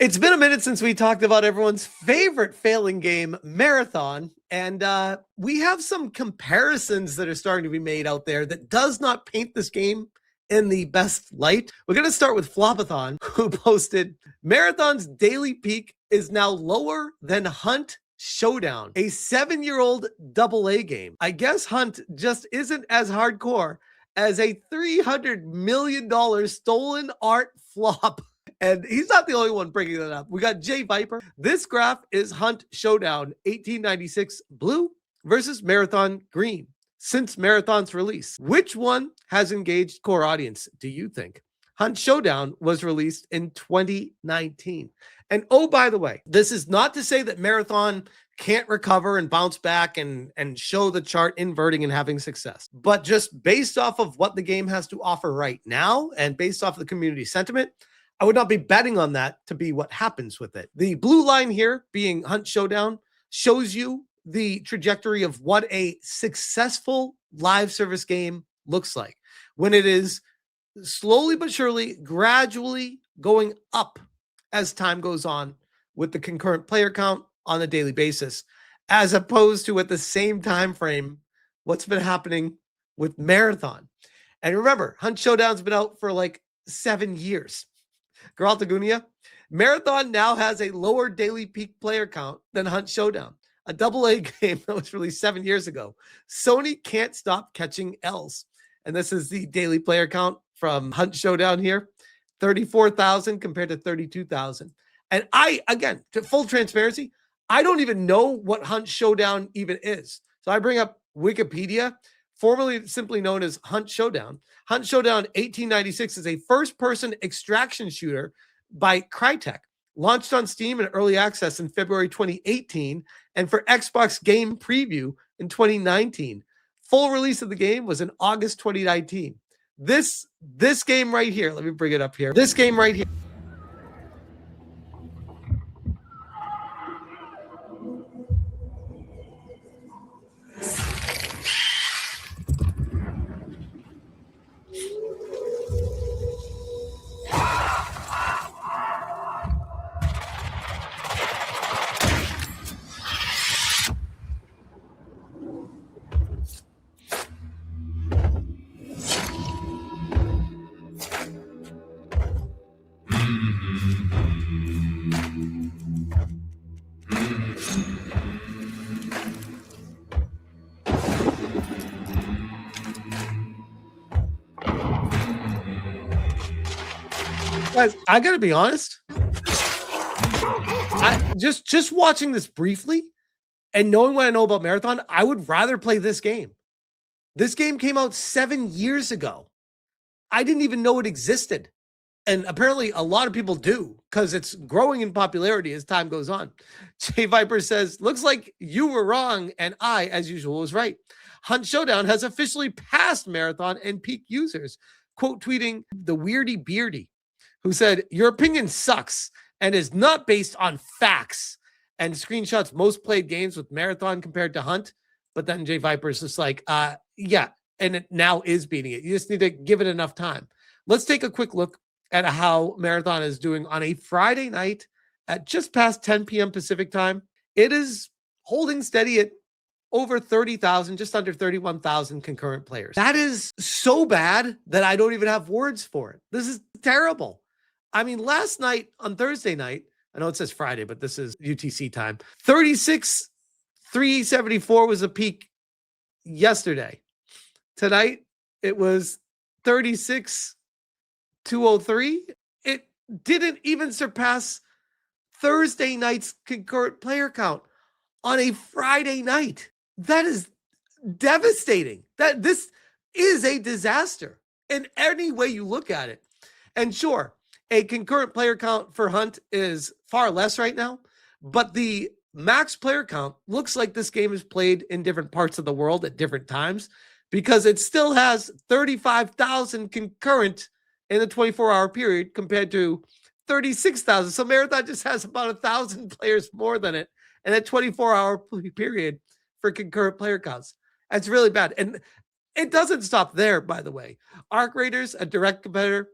It's been a minute since we talked about everyone's favorite failing game, Marathon, and we have some comparisons that are starting to be made out there that does not paint this game in the best light. We're going to start with Flopathon, who posted, Marathon's daily peak is now lower than Hunt Showdown, a 7-year-old AA game. I guess Hunt just isn't as hardcore as a $300 million stolen art flop. And he's not the only one bringing that up. We got Jay Viper. This graph is Hunt Showdown 1896 blue versus Marathon green since Marathon's release. Which one has engaged core audience, do you think? Hunt Showdown was released in 2019. And oh, by the way, this is not to say that Marathon can't recover and bounce back and show the chart inverting and having success. But just based off of what the game has to offer right now and based off of the community sentiment, I would not be betting on that to be what happens with it. The blue line here being Hunt Showdown shows you the trajectory of what a successful live service game looks like when it is slowly but surely, gradually going up as time goes on with the concurrent player count on a daily basis, as opposed to at the same time frame what's been happening with Marathon. And remember, Hunt Showdown's been out for like 7 years. Geraltagunia, Marathon now has a lower daily peak player count than Hunt Showdown, a AA game that was released 7 years ago. Sony can't stop catching L's. And this is the daily player count from Hunt Showdown here, 34,000 compared to 32,000. And again, to full transparency, I don't even know what Hunt Showdown even is. So I bring up Wikipedia, formerly simply known as Hunt Showdown. Hunt Showdown 1896 is a first-person extraction shooter by Crytek, launched on Steam in early access in February 2018 and for Xbox Game Preview in 2019. Full release of the game was in August 2019. This game right here, let me bring it up here. This game right here. Guys, I gotta be honest. Just watching this briefly and knowing what I know about Marathon, I would rather play this game. This game came out 7 years ago. I didn't even know it existed. And apparently a lot of people do because it's growing in popularity as time goes on. Jay Viper says, looks like you were wrong and I, as usual, was right. Hunt Showdown has officially passed Marathon and peak users. Quote tweeting the Weirdy Beardy, who said, your opinion sucks and is not based on facts, and screenshots most played games with Marathon compared to Hunt. But then Jay Viper is just like, yeah, and it now is beating it. You just need to give it enough time. Let's take a quick look at how Marathon is doing on a Friday night at just past 10 p.m. Pacific time. It is holding steady at over 30,000, just under 31,000 concurrent players. That is so bad that I don't even have words for it. This is terrible. I mean, last night on Thursday night, I know it says Friday, but this is UTC time. 36,374 was a peak yesterday. Tonight, it was 36,203. It didn't even surpass Thursday night's concurrent player count on a Friday night. That is devastating. This is a disaster in any way you look at it. And sure, a concurrent player count for Hunt is far less right now, but the max player count looks like this game is played in different parts of the world at different times because it still has 35,000 concurrent in a 24-hour period compared to 36,000. So Marathon just has about 1,000 players more than it in a 24-hour period for concurrent player counts. That's really bad. And it doesn't stop there, by the way. Arc Raiders, a direct competitor.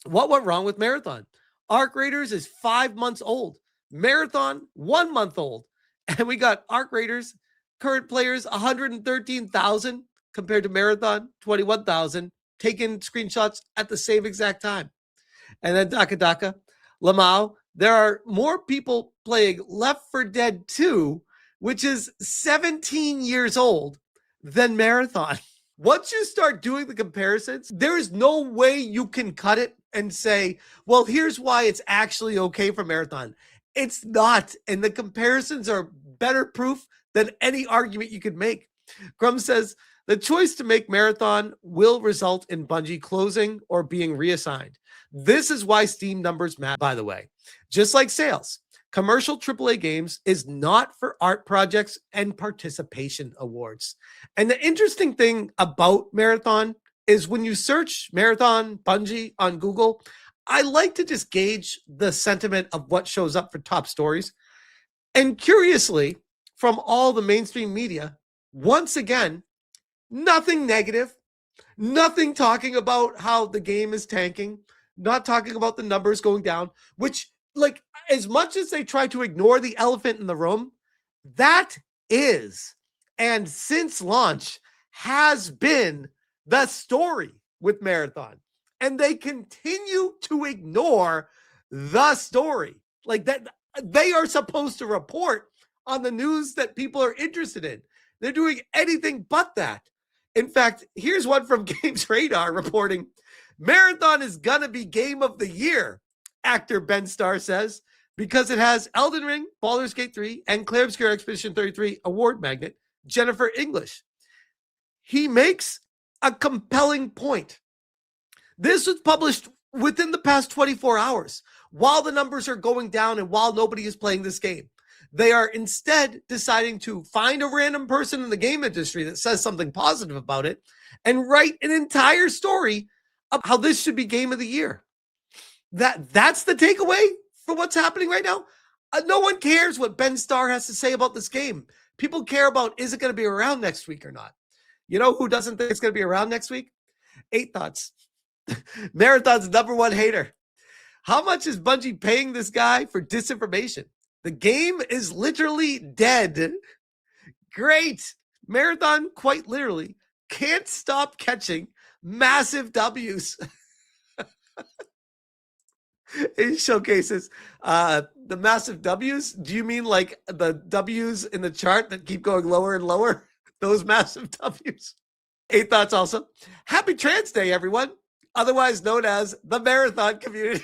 What went wrong with Marathon? Arc Raiders is 5 months old. Marathon, 1 month old. And we got Arc Raiders, current players, 113,000 compared to Marathon, 21,000, taking screenshots at the same exact time. And then Daka Lamau, there are more people playing Left 4 Dead 2, which is 17 years old, than Marathon. Once you start doing the comparisons, there is no way you can cut it and say, well, here's why it's actually okay for Marathon. It's not. And the comparisons are better proof than any argument you could make. Grum says, the choice to make Marathon will result in Bungie closing or being reassigned. This is why Steam numbers matter, by the way. Just like sales, commercial AAA games is not for art projects and participation awards. And the interesting thing about Marathon is when you search Marathon Bungie on Google, I like to just gauge the sentiment of what shows up for top stories. And curiously, from all the mainstream media, once again, nothing negative, nothing talking about how the game is tanking, not talking about the numbers going down, which, like, as much as they try to ignore the elephant in the room, that is, and since launch, has been the story with Marathon. And they continue to ignore the story. Like that, they are supposed to report on the news that people are interested in. They're doing anything but that. In fact, here's one from Games Radar reporting, Marathon is gonna be game of the year, actor Ben Starr says, because it has Elden Ring, Baldur's Gate 3, and Clair Obscur Expedition 33 award magnet, Jennifer English. He makes a compelling point. This was published within the past 24 hours, while the numbers are going down and while nobody is playing this game. They are instead deciding to find a random person in the game industry that says something positive about it and write an entire story of how this should be game of the year. That's the takeaway for what's happening right now. No one cares what Ben Starr has to say about this game. People care about, is it going to be around next week or not? You know who doesn't think it's going to be around next week? 8 Thoughts. Marathon's #1 hater. How much is Bungie paying this guy for disinformation? The game is literally dead. Great. Marathon, quite literally, can't stop catching massive W's. It showcases the massive W's. Do you mean like the W's in the chart that keep going lower and lower? Those massive W's. 8 Thoughts also. Happy Trans Day, everyone. Otherwise known as the Marathon community.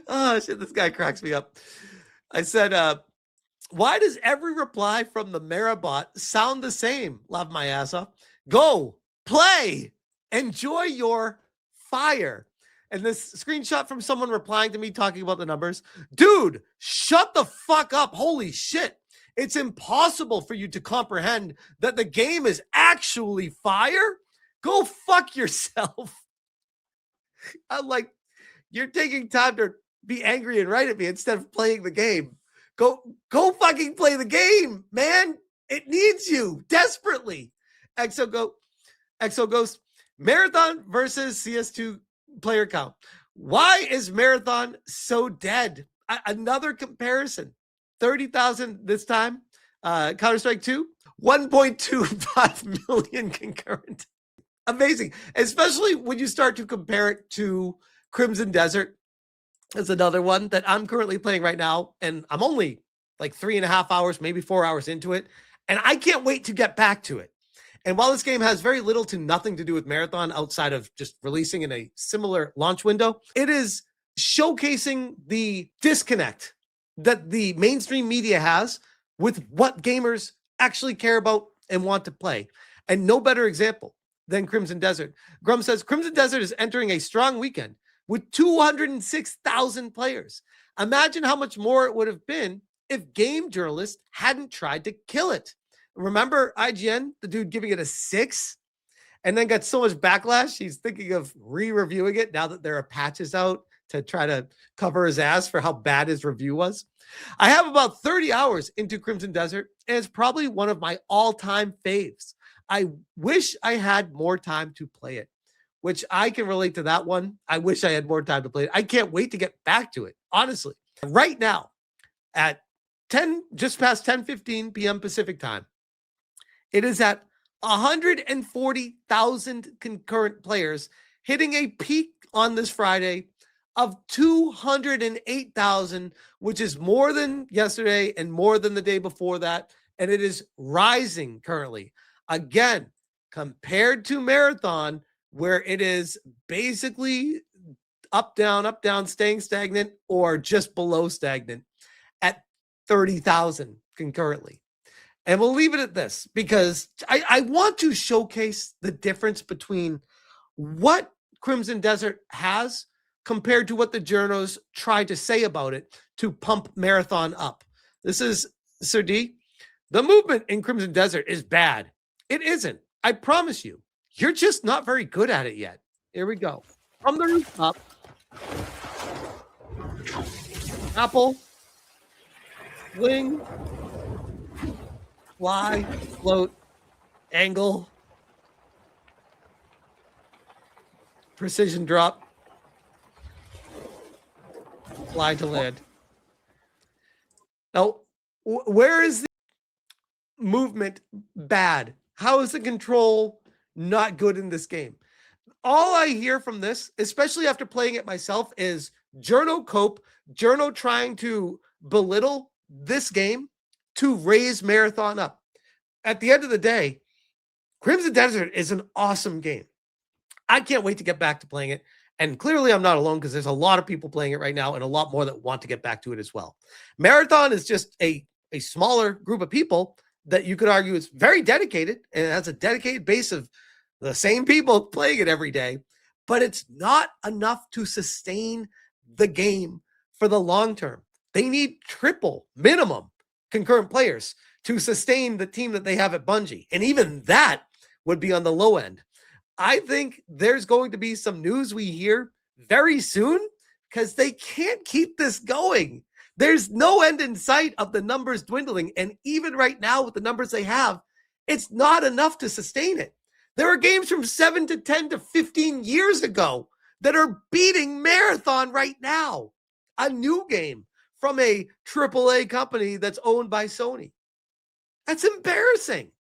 Oh, shit, this guy cracks me up. I said, why does every reply from the Marabot sound the same? Love my ass off. Go, play, enjoy your fire. And this screenshot from someone replying to me talking about the numbers. Dude, shut the fuck up. Holy shit. It's impossible for you to comprehend that the game is actually fire. Go fuck yourself. I'm like, you're taking time to be angry and write at me instead of playing the game. Go fucking play the game, man. It needs you desperately. Exo Ghost, Marathon versus CS2 player count. Why is Marathon so dead? Another comparison. 30,000 this time. Counter-Strike 2, 1.25 million concurrent. Amazing. Especially when you start to compare it to Crimson Desert. Is another one that I'm currently playing right now. And I'm only like 3.5 hours, maybe 4 hours into it. And I can't wait to get back to it. And while this game has very little to nothing to do with Marathon outside of just releasing in a similar launch window, it is showcasing the disconnect that the mainstream media has with what gamers actually care about and want to play. And no better example than Crimson Desert. Grum says, Crimson Desert is entering a strong weekend with 206,000 players. Imagine how much more it would have been if game journalists hadn't tried to kill it. Remember IGN, the dude giving it a 6 and then got so much backlash, he's thinking of re-reviewing it now that there are patches out to try to cover his ass for how bad his review was. I have about 30 hours into Crimson Desert, and it's probably one of my all-time faves. I wish I had more time to play it. which I can relate to that one. I wish I had more time to play it. I can't wait to get back to it, honestly. Right now, at 10, just past 10:15 p.m. Pacific time, it is at 140,000 concurrent players, hitting a peak on this Friday of 208,000, which is more than yesterday and more than the day before that. And it is rising currently. Again, compared to Marathon, where it is basically up, down, staying stagnant, or just below stagnant at 30,000 concurrently. And we'll leave it at this because I want to showcase the difference between what Crimson Desert has compared to what the journos tried to say about it to pump Marathon up. This is Sir D. The movement in Crimson Desert is bad. It isn't. I promise you. You're just not very good at it yet. Here we go. From the rooftop. Apple. Wing. Fly. Float. Angle. Precision drop. Fly to land. Now, where is the movement bad? How is the control not good in this game? All I hear from this, especially after playing it myself, is journo cope, journo trying to belittle this game to raise Marathon up. At the end of the day, Crimson Desert is an awesome game. I can't wait to get back to playing it. And clearly I'm not alone because there's a lot of people playing it right now and a lot more that want to get back to it as well. Marathon is just a smaller group of people that you could argue is very dedicated and it has a dedicated base of the same people playing it every day, but it's not enough to sustain the game for the long term. They need triple minimum concurrent players to sustain the team that they have at Bungie. And even that would be on the low end. I think there's going to be some news we hear very soon because they can't keep this going. There's no end in sight of the numbers dwindling. And even right now with the numbers they have, it's not enough to sustain it. There are games from 7 to 10 to 15 years ago that are beating Marathon right now. A new game from a AAA company that's owned by Sony. That's embarrassing.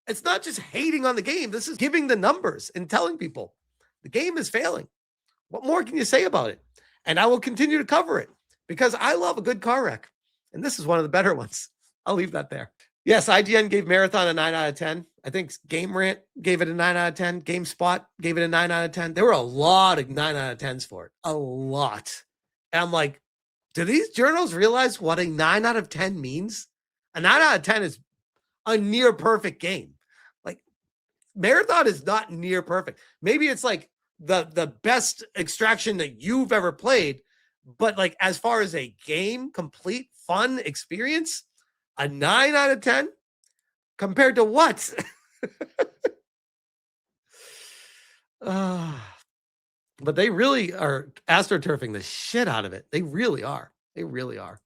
It's not just hating on the game. This is giving the numbers and telling people the game is failing. What more can you say about it? And I will continue to cover it because I love a good car wreck. And this is one of the better ones. I'll leave that there. Yes, IGN gave Marathon a 9 out of 10. I think Game Rant gave it a 9 out of 10. GameSpot gave it a 9 out of 10. There were a lot of 9 out of 10s for it. A lot. And I'm like, do these journals realize what a 9 out of 10 means? A 9 out of 10 is a near perfect game. Like Marathon is not near perfect. Maybe it's like the best extraction that you've ever played, but like as far as a game, complete fun experience, a 9 out of 10 compared to what? But they really are astroturfing the shit out of it. They really are. They really are.